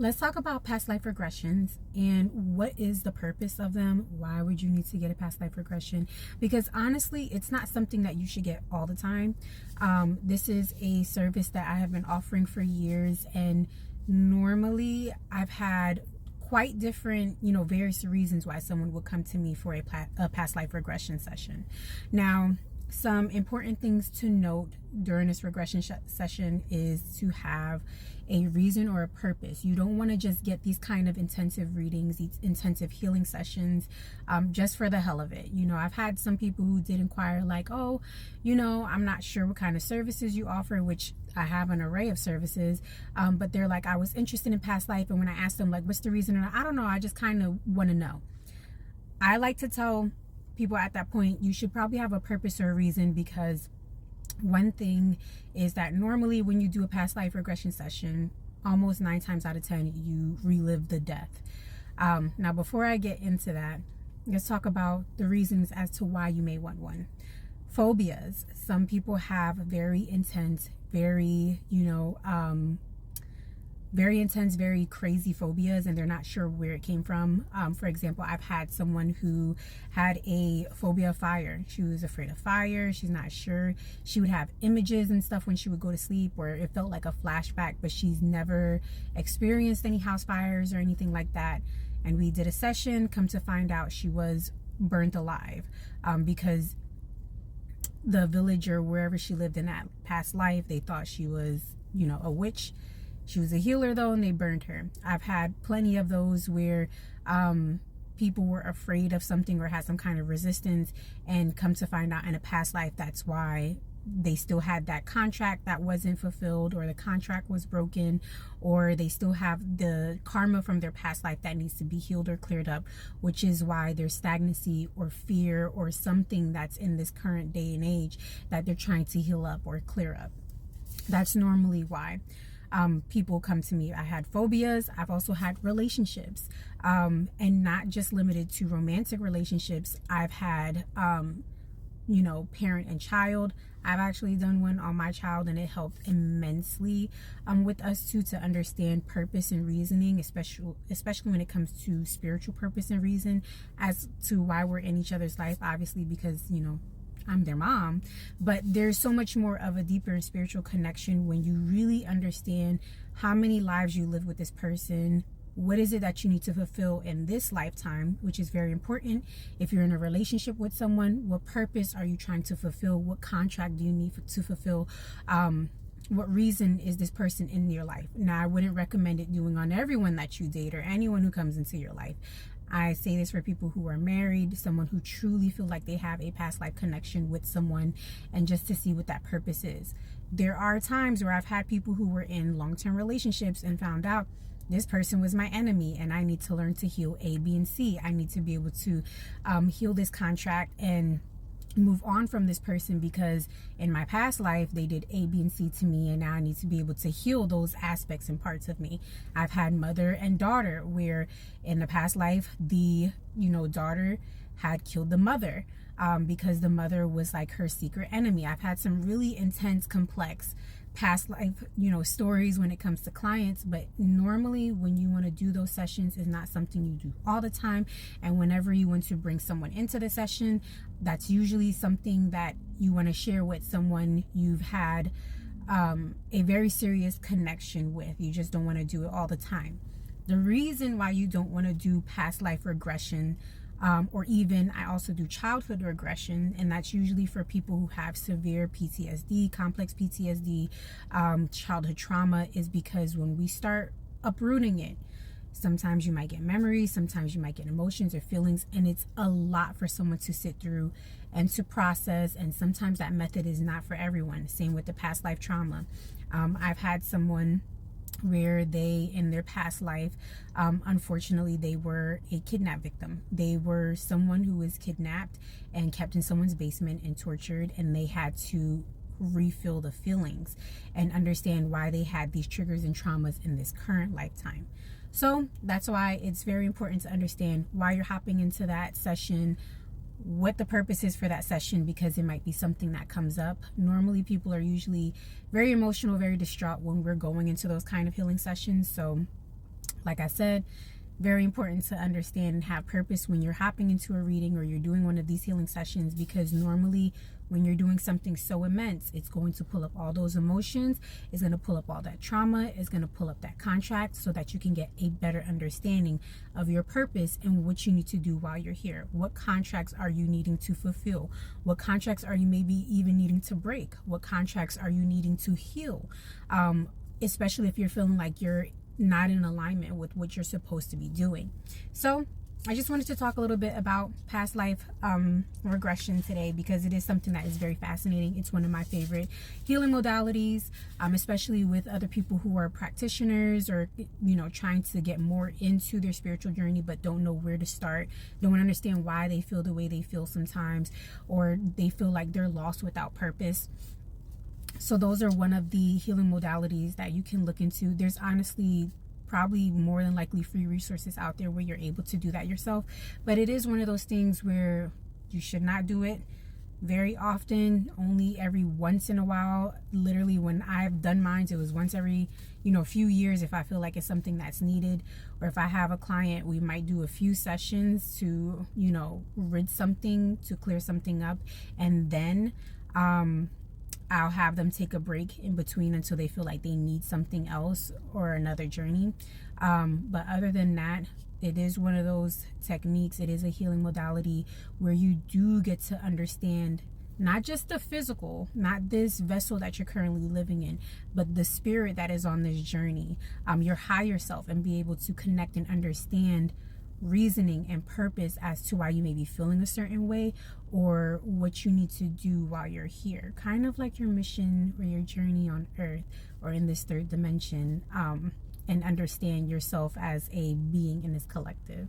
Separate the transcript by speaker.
Speaker 1: Let's talk about past life regressions and what is the purpose of them. Why would you need to get a past life regression? Because honestly, it's not something that you should get all the time. This is a service that I have been offering for years, and normally I've had quite different, various reasons why someone would come to me for a past life regression session. Now, some important things to note during this regression session is to have a reason or a purpose. You don't want to just get these kind of intensive readings, these intensive healing sessions, just for the hell of it. I've had some people who did inquire like, oh, I'm not sure what kind of services you offer, which I have an array of services, but they're like, I was interested in past life. And when I asked them, like, what's the reason? And I don't know, I just kind of want to know. I like to tell people at that point, you should probably have a purpose or a reason, because one thing is that normally when you do a past life regression session, almost 9 times out of 10, you relive the death. Now, before I get into that, let's talk about the reasons as to why you may want one. Phobias. Some people have very intense, very crazy phobias, and they're not sure where it came from. For example, I've had someone who had a phobia of fire. She was afraid of fire. She's not sure. She would have images and stuff when she would go to sleep, or it felt like a flashback, but she's never experienced any house fires or anything like that. And we did a session. Come to find out, she was burnt alive because the village or wherever she lived in that past life, they thought she was, a witch. She was a healer though, and they burned her. I've had plenty of those where people were afraid of something or had some kind of resistance, and come to find out in a past life, that's why they still had that contract that wasn't fulfilled, or the contract was broken, or they still have the karma from their past life that needs to be healed or cleared up, which is why there's stagnancy or fear or something that's in this current day and age that they're trying to heal up or clear up. That's normally why people come to me. I had phobias. I've also had relationships, and not just limited to romantic relationships. I've had, parent and child. I've actually done one on my child, and it helped immensely with us too, to understand purpose and reasoning, especially when it comes to spiritual purpose and reason as to why we're in each other's life. Obviously, because I'm their mom, but there's so much more of a deeper spiritual connection when you really understand how many lives you live with this person. What is it that you need to fulfill in this lifetime, which is very important. If you're in a relationship with someone, what purpose are you trying to fulfill? What contract do you need to fulfill? What reason is this person in your life? Now, I wouldn't recommend it doing on everyone that you date or anyone who comes into your life. I say this for people who are married, someone who truly feel like they have a past life connection with someone, and just to see what that purpose is. There are times where I've had people who were in long-term relationships and found out this person was my enemy, and I need to learn to heal A, B, and C. I need to be able to heal this contract and move on from this person, because in my past life they did A, B, and C to me, and now I need to be able to heal those aspects and parts of me. I've had mother and daughter, where in the past life the daughter had killed the mother because the mother was like her secret enemy. I've had some really intense, complex past life stories when it comes to clients, but normally when you want to do those sessions, is not something you do all the time. And whenever you want to bring someone into the session, that's usually something that you want to share with someone you've had a very serious connection with. You just don't want to do it all the time. The reason why you don't want to do past life regression, or even I also do childhood regression, and that's usually for people who have severe PTSD, complex PTSD, childhood trauma, is because when we start uprooting it, sometimes you might get memories, sometimes you might get emotions or feelings, and it's a lot for someone to sit through and to process, and sometimes that method is not for everyone. Same with the past life trauma. I've had someone where they, in their past life, unfortunately, they were a kidnap victim. They were someone who was kidnapped and kept in someone's basement and tortured, and they had to refill the feelings and understand why they had these triggers and traumas in this current lifetime. So that's why it's very important to understand why you're hopping into that session, what the purpose is for that session, because it might be something that comes up. Normally people are usually very emotional, very distraught when we're going into those kind of healing sessions. So Like I said, very important to understand and have purpose when you're hopping into a reading or you're doing one of these healing sessions, because normally when you're doing something so immense, it's going to pull up all those emotions, it's going to pull up all that trauma, it's going to pull up that contract, so that you can get a better understanding of your purpose and what you need to do while you're here. What contracts are you needing to fulfill? What contracts are you maybe even needing to break? What contracts are you needing to heal? Especially if you're feeling like you're not in alignment with what you're supposed to be doing. So I just wanted to talk a little bit about past life regression today, because it is something that is very fascinating. It's one of my favorite healing modalities, especially with other people who are practitioners or, you know, trying to get more into their spiritual journey but don't know where to start, don't understand why they feel the way they feel sometimes, or they feel like they're lost without purpose. So those are one of the healing modalities that you can look into. There's honestly probably more than likely free resources out there where you're able to do that yourself. But it is one of those things where you should not do it very often, only every once in a while. Literally, when I've done mine, it was once every, few years, if I feel like it's something that's needed. Or if I have a client, we might do a few sessions to, rid something, to clear something up. And then, I'll have them take a break in between until they feel like they need something else or another journey. But other than that, it is one of those techniques. It is a healing modality where you do get to understand not just the physical, not this vessel that you're currently living in, but the spirit that is on this journey, your higher self, and be able to connect and understand reasoning and purpose as to why you may be feeling a certain way, or what you need to do while you're here, kind of like your mission or your journey on earth or in this third dimension, and understand yourself as a being in this collective.